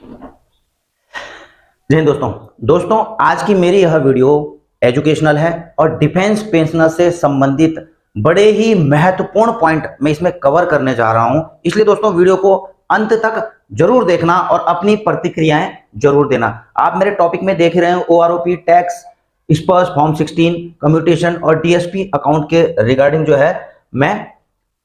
जय हिंद दोस्तों आज की मेरी यह वीडियो एजुकेशनल है और डिफेंस पेंशनर से संबंधित बड़े ही महत्वपूर्ण पॉइंट मैं इसमें कवर करने जा रहा हूं। इसलिए दोस्तों वीडियो को अंत तक जरूर देखना और अपनी प्रतिक्रियाएं जरूर देना। आप मेरे टॉपिक में देख रहे हैं ओआरओपी, टैक्स, स्पर्श, फॉर्म 16, कम्यूटेशन और डीएसपी अकाउंट के रिगार्डिंग जो है मैं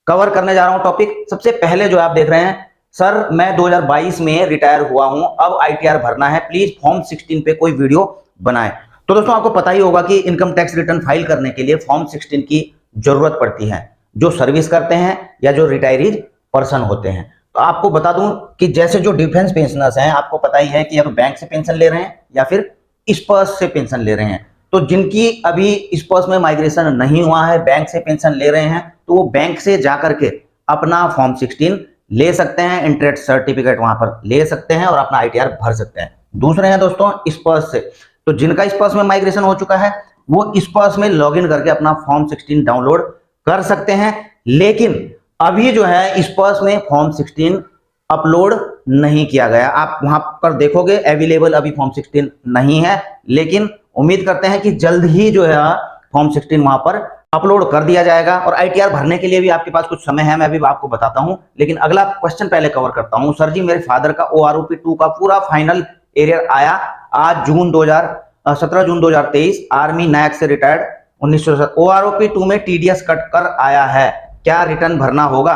कवर करने जा रहा हूं टॉपिक। सबसे पहले जो आप देख रहे हैं, सर मैं 2022 में रिटायर हुआ हूं, अब आईटीआर भरना है, प्लीज फॉर्म 16 पे कोई वीडियो बनाएं। तो दोस्तों आपको पता ही होगा कि इनकम टैक्स रिटर्न फाइल करने के लिए फॉर्म 16 की जरूरत पड़ती है, जो सर्विस करते हैं या जो रिटायरीज पर्सन होते हैं। तो आपको बता दूं कि जैसे जो डिफेंस पेंशनर्स हैं, आपको पता ही है कि या तो बैंक से पेंशन ले रहे हैं या फिर स्पर्श से पेंशन ले रहे हैं। तो जिनकी अभी स्पर्श में माइग्रेशन नहीं हुआ है, बैंक से पेंशन ले रहे हैं, तो वो बैंक से जाकर के अपना फॉर्म 16 ले सकते हैं, इंटरेस्ट सर्टिफिकेट वहां पर ले सकते हैं और अपना आईटीआर भर सकते हैं। दूसरे हैं दोस्तों स्पर्श से, तो जिनका स्पर्श में माइग्रेशन हो चुका है वो स्पर्श में लॉगिन करके अपना फॉर्म 16 डाउनलोड कर सकते हैं। लेकिन अभी जो है स्पर्श में फॉर्म 16 अपलोड नहीं किया गया। आप वहां पर देखोगे अवेलेबल अभी फॉर्म 16 नहीं है, लेकिन उम्मीद करते हैं कि जल्द ही जो है फॉर्म 16 वहां पर अपलोड कर दिया जाएगा। और आईटीआर भरने के लिए भी आपके पास कुछ समय है, मैं अभी आपको बताता हूं। लेकिन अगला क्वेश्चन पहले कवर करता हूं। सर जी, मेरे फादर का ओआरओपी 2 का पूरा फाइनल एरियर आया आज 17 जून 2023, आर्मी नायक से रिटायर्ड 1907, ओआरओपी 2 में टीडीएस कट कर आया है, क्या रिटर्न भरना होगा?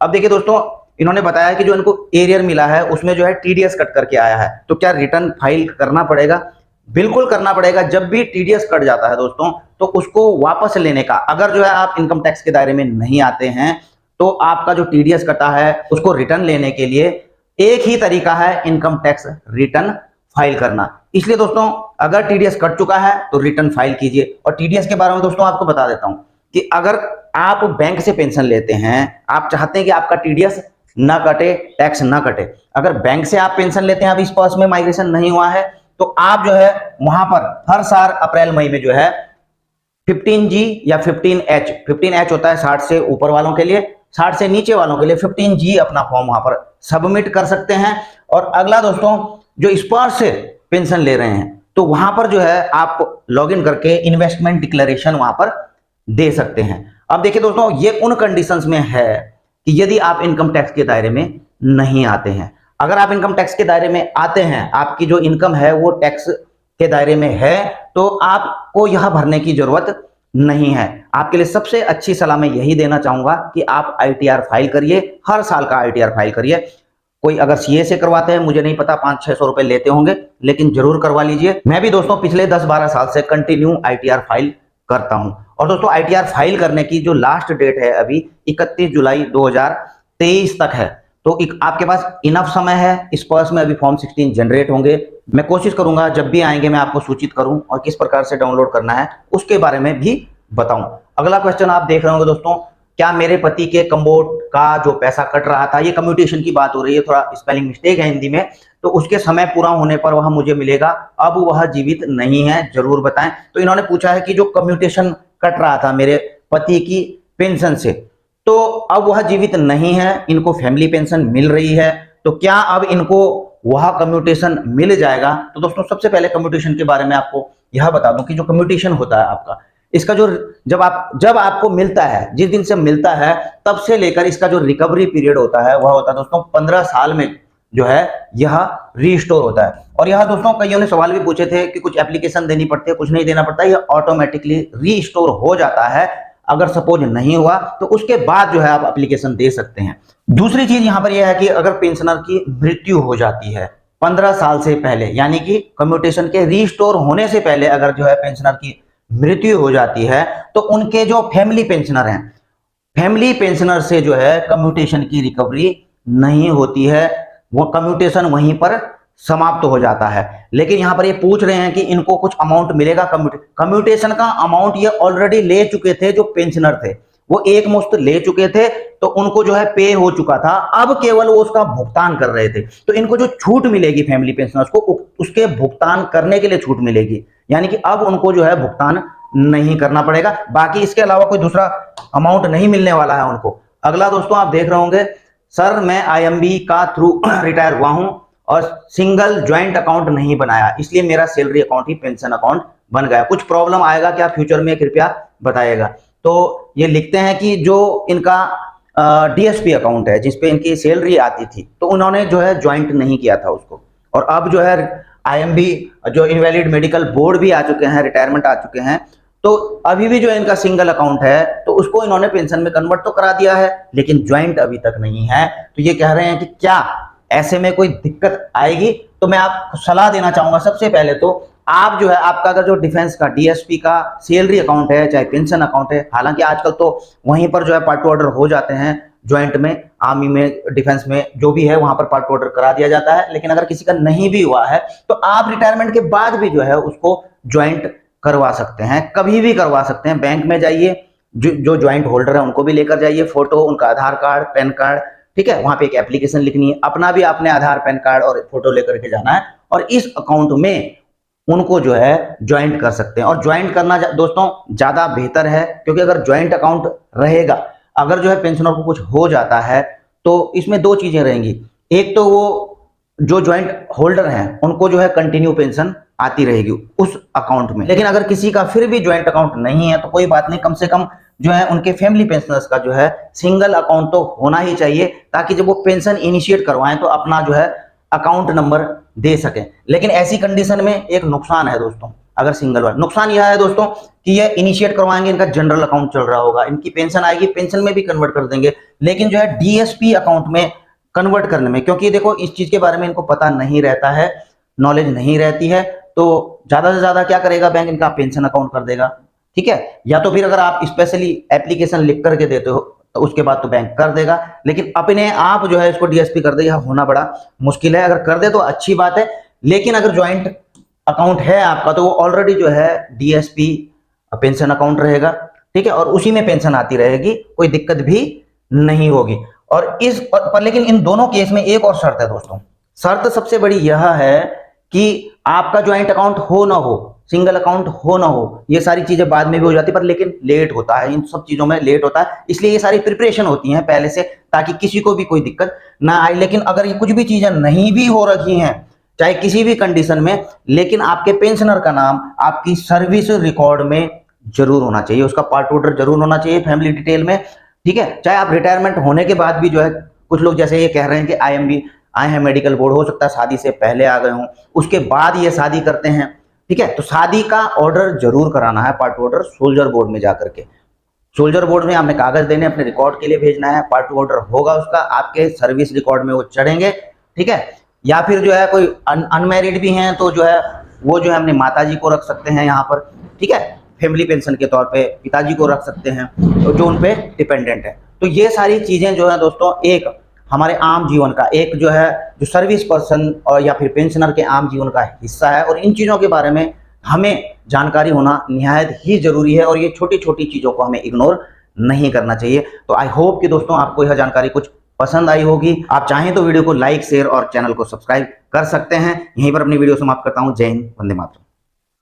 अब देखिए दोस्तों, इन्होंने बताया कि जो इनको एरियर मिला है उसमें जो है टीडीएस कट करके आया है, तो क्या रिटर्न फाइल करना पड़ेगा? बिल्कुल करना पड़ेगा। जब भी टीडीएस कट जाता है दोस्तों, तो उसको वापस लेने का, अगर जो है आप इनकम टैक्स के दायरे में नहीं आते हैं, तो आपका जो टीडीएस कटा है उसको रिटर्न लेने के लिए एक ही तरीका है, इनकम टैक्स रिटर्न फाइल करना। इसलिए दोस्तों अगर टीडीएस कट चुका है तो रिटर्न फाइल कीजिए। और टीडीएस के बारे में दोस्तों आपको बता देता हूं कि अगर आप बैंक से पेंशन लेते हैं, आप चाहते हैं कि आपका टीडीएस ना कटे, टैक्स ना कटे, अगर बैंक से आप पेंशन लेते हैं, अभी स्पर्श में माइग्रेशन नहीं हुआ है, तो आप जो है वहां पर हर साल अप्रैल मई में जो है 15G या 15H, 15H होता है 60 से ऊपर वालों के लिए, 60 से नीचे वालों के लिए 15G अपना फॉर्म वहां पर सबमिट कर सकते हैं। और अगला दोस्तों, जो स्पर्श से पेंशन ले रहे हैं, तो वहां पर जो है आप लॉगिन करके इन्वेस्टमेंट डिक्लेरेशन वहां पर दे सकते हैं। अब देखिए दोस्तों, ये उन कंडीशंस में है कि यदि आप इनकम टैक्स के दायरे में नहीं आते हैं। अगर आप इनकम टैक्स के दायरे में आते हैं, आपकी जो इनकम है वो टैक्स के दायरे में है, तो आपको यह भरने की जरूरत नहीं है। आपके लिए सबसे अच्छी सलाह मैं यही देना चाहूंगा कि आप आईटीआर फाइल करिए, हर साल का आईटीआर फाइल करिए। कोई अगर सीए से करवाते हैं, मुझे नहीं पता 500-600 रुपए लेते होंगे, लेकिन जरूर करवा लीजिए। मैं भी दोस्तों पिछले 10-12 साल से कंटिन्यू आईटीआर फाइल करता हूं। और दोस्तों आईटीआर फाइल करने की जो लास्ट डेट है अभी 31 जुलाई 2023 तक है, तो आपके पास इनफ समय है। स्पर्श में अभी फॉर्म 16 जनरेट होंगे। मैं कोशिश करूंगा जब भी आएंगे मैं आपको सूचित करूं और किस प्रकार से डाउनलोड करना है उसके बारे में भी बताऊं। अगला क्वेश्चन आप देख रहे होंगे दोस्तों, क्या मेरे पति के कम्बोट का जो पैसा कट रहा था, ये कम्यूटेशन की बात हो रही है, थोड़ा स्पेलिंग मिस्टेक है हिंदी में, तो उसके समय पूरा होने पर वह मुझे मिलेगा, अब वह जीवित नहीं है, जरूर बताएं। तो इन्होंने पूछा है कि जो कम्यूटेशन कट रहा था मेरे पति की पेंशन से, तो अब वह जीवित नहीं है, इनको फैमिली पेंशन मिल रही है, तो क्या अब इनको वह कम्यूटेशन मिल जाएगा? तो दोस्तों सबसे पहले कम्यूटेशन के बारे में आपको यह बता दूं कि जो कम्यूटेशन होता है आपका, इसका जो जब आपको मिलता है, जिस दिन से मिलता है तब से लेकर इसका जो रिकवरी पीरियड होता है वह होता है दोस्तों 15 साल में जो है यह रीस्टोर होता है। और यह दोस्तों कईयों ने सवाल भी पूछे थे कि कुछ एप्लीकेशन देनी पड़ती है, कुछ नहीं देना पड़ता, यह ऑटोमेटिकली रीस्टोर हो जाता है। अगर सपोज नहीं हुआ तो उसके बाद जो है आप एप्लीकेशन दे सकते हैं। दूसरी चीज यहां पर यह है कि अगर पेंशनर की मृत्यु हो जाती है 15 साल से पहले, यानी कि कम्यूटेशन के रीस्टोर होने से पहले अगर जो है पेंशनर की मृत्यु हो जाती है, तो उनके जो फैमिली पेंशनर हैं, फैमिली पेंशनर से जो है कम्यूटेशन की रिकवरी नहीं होती है, वो कम्यूटेशन वहीं पर समाप्त हो जाता है। लेकिन यहां पर ये पूछ रहे हैं कि इनको कुछ अमाउंट मिलेगा कम्यूटेशन का अमाउंट ये ऑलरेडी ले चुके थे, जो पेंशनर थे वो एक मुश्त ले चुके थे, तो उनको जो है पे हो चुका था, अब केवल वो उसका भुगतान कर रहे थे। तो इनको जो छूट मिलेगी फैमिली पेंशनर्स को, उसके भुगतान करने के लिए छूट मिलेगी, यानी कि अब उनको जो है भुगतान नहीं करना पड़ेगा। बाकी इसके अलावा कोई दूसरा अमाउंट नहीं मिलने वाला है उनको। अगला दोस्तों आप देख रहे होंगे, सर मैं आईएमबी का थ्रू रिटायर हुआ हूं और सिंगल ज्वाइंट अकाउंट नहीं बनाया, इसलिए मेरा सैलरी अकाउंट ही पेंशन अकाउंट बन गया। कुछ प्रॉब्लम आएगा क्या फ्यूचर में, कृपया बताइएगा। तो ये लिखते हैं कि जो इनका डीएसपी अकाउंट है जिसपे इनकी सैलरी आती थी, तो उन्होंने जो है ज्वाइंट नहीं किया था उसको, और अब जो है आईएमबी जो इनवैलिड मेडिकल बोर्ड भी आ चुके हैं, रिटायरमेंट आ चुके हैं, तो अभी भी जो इनका सिंगल अकाउंट है तो उसको इन्होंने पेंशन में कन्वर्ट तो करा दिया है, लेकिन ज्वाइंट अभी तक नहीं है। तो ये कह रहे हैं कि क्या ऐसे में कोई दिक्कत आएगी? तो मैं आपको सलाह देना चाहूंगा, सबसे पहले तो आप जो है आपका अगर जो डिफेंस का डीएसपी का सैलरी अकाउंट है चाहे पेंशन अकाउंट है, हालांकि आजकल तो वहीं पर जो है पार्ट टू ऑर्डर हो जाते हैं, ज्वाइंट में, आर्मी में, डिफेंस में जो भी है वहां पर पार्ट टू ऑर्डर करा दिया जाता है, लेकिन अगर किसी का नहीं भी हुआ है तो आप रिटायरमेंट के बाद भी जो है उसको ज्वाइंट करवा सकते हैं, कभी भी करवा सकते हैं। बैंक में जाइए, जो ज्वाइंट होल्डर है उनको भी लेकर जाइए, फोटो, उनका आधार कार्ड, पैन कार्ड, ठीक है, वहां पे एक एप्लीकेशन लिखनी है, अपना भी आपने आधार, पैन कार्ड और फोटो लेकर के जाना है, और इस अकाउंट में उनको जो है ज्वाइंट कर सकते हैं। और ज्वाइंट करना दोस्तों ज्यादा बेहतर है, क्योंकि अगर ज्वाइंट अकाउंट रहेगा, अगर जो है पेंशनर को कुछ हो जाता है तो इसमें दो चीजें रहेंगी, एक तो वो जो ज्वाइंट होल्डर हैं उनको जो है कंटिन्यू पेंशन आती रहेगी उस अकाउंट में, लेकिन अगर किसी का फिर भी ज्वाइंट अकाउंट नहीं है तो कोई बात नहीं, कम से कम जो है उनके फैमिली पेंशनर्स का जो है सिंगल अकाउंट तो होना ही चाहिए, ताकि जब वो पेंशन इनिशिएट करवाएं तो अपना जो है अकाउंट नंबर दे सकें। लेकिन ऐसी कंडीशन में एक नुकसान है दोस्तों, अगर सिंगल वाला, नुकसान यह है दोस्तों कि ये इनिशिएट करवाएंगे, इनका जनरल अकाउंट चल रहा होगा, इनकी पेंशन आएगी, पेंशन में भी कन्वर्ट कर देंगे, लेकिन जो है डीएसपी अकाउंट में कन्वर्ट करने में, क्योंकि देखो इस चीज के बारे में इनको पता नहीं रहता है, नॉलेज नहीं रहती है, तो ज्यादा से ज्यादा क्या करेगा बैंक, इनका पेंशन अकाउंट कर देगा, ठीक है, या तो फिर अगर आप स्पेशली एप्लीकेशन लिख करके देते हो तो उसके बाद तो बैंक कर देगा, लेकिन अपने आप जो है इसको डीएसपी कर दे, यह होना बड़ा मुश्किल है। अगर कर दे तो अच्छी बात है, लेकिन अगर ज्वाइंट अकाउंट है आपका तो वो ऑलरेडी जो है डीएसपी पेंशन अकाउंट रहेगा, ठीक है, और उसी में पेंशन आती रहेगी, कोई दिक्कत भी नहीं होगी। और लेकिन इन दोनों केस में एक और शर्त है दोस्तों, शर्त सबसे बड़ी यह है कि आपका ज्वाइंट अकाउंट हो ना हो, सिंगल अकाउंट हो ना हो, ये सारी चीजें बाद में भी हो जाती है, पर लेकिन लेट होता है, इन सब चीजों में लेट होता है, इसलिए ये सारी प्रिपरेशन होती हैं पहले से, ताकि किसी को भी कोई दिक्कत ना आए। लेकिन अगर ये कुछ भी चीजें नहीं भी हो रखी हैं, चाहे किसी भी कंडीशन में, लेकिन आपके पेंशनर का नाम आपकी सर्विस रिकॉर्ड में जरूर होना चाहिए, उसका पार्ट ऑर्डर जरूर होना चाहिए फैमिली डिटेल में, ठीक है। चाहे आप रिटायरमेंट होने के बाद भी जो है, कुछ लोग जैसे ये कह रहे हैं कि आईएमबी आए हैं मेडिकल बोर्ड, हो सकता है शादी से पहले आ गए हों, उसके बाद ये शादी करते हैं, ठीक है, तो शादी का ऑर्डर जरूर कराना है, पार्ट ऑर्डर सोल्जर बोर्ड में जाकर के, सोल्जर बोर्ड में आपने कागज देने, अपने रिकॉर्ड के लिए भेजना है, पार्ट ऑर्डर होगा उसका, आपके सर्विस रिकॉर्ड में वो चढ़ेंगे, ठीक है। या फिर जो है कोई अनमैरिड भी हैं तो जो है वो जो है अपनी माताजी को रख सकते हैं यहाँ पर, ठीक है, फैमिली पेंशन के तौर पे पिताजी को रख सकते हैं जो उन पे डिपेंडेंट है। तो ये सारी चीजें जो है दोस्तों एक हमारे आम जीवन का, एक जो है जो सर्विस पर्सन और या फिर पेंशनर के आम जीवन का हिस्सा है, और इन चीज़ों के बारे में हमें जानकारी होना निहायत ही जरूरी है, और ये छोटी छोटी चीज़ों को हमें इग्नोर नहीं करना चाहिए। तो आई होप कि दोस्तों आपको यह जानकारी कुछ पसंद आई होगी। आप चाहें तो वीडियो को लाइक, शेयर और चैनल को सब्सक्राइब कर सकते हैं। यहीं पर अपनी वीडियो समाप्त करता हूँ। जय हिंद, वंदे मातरम।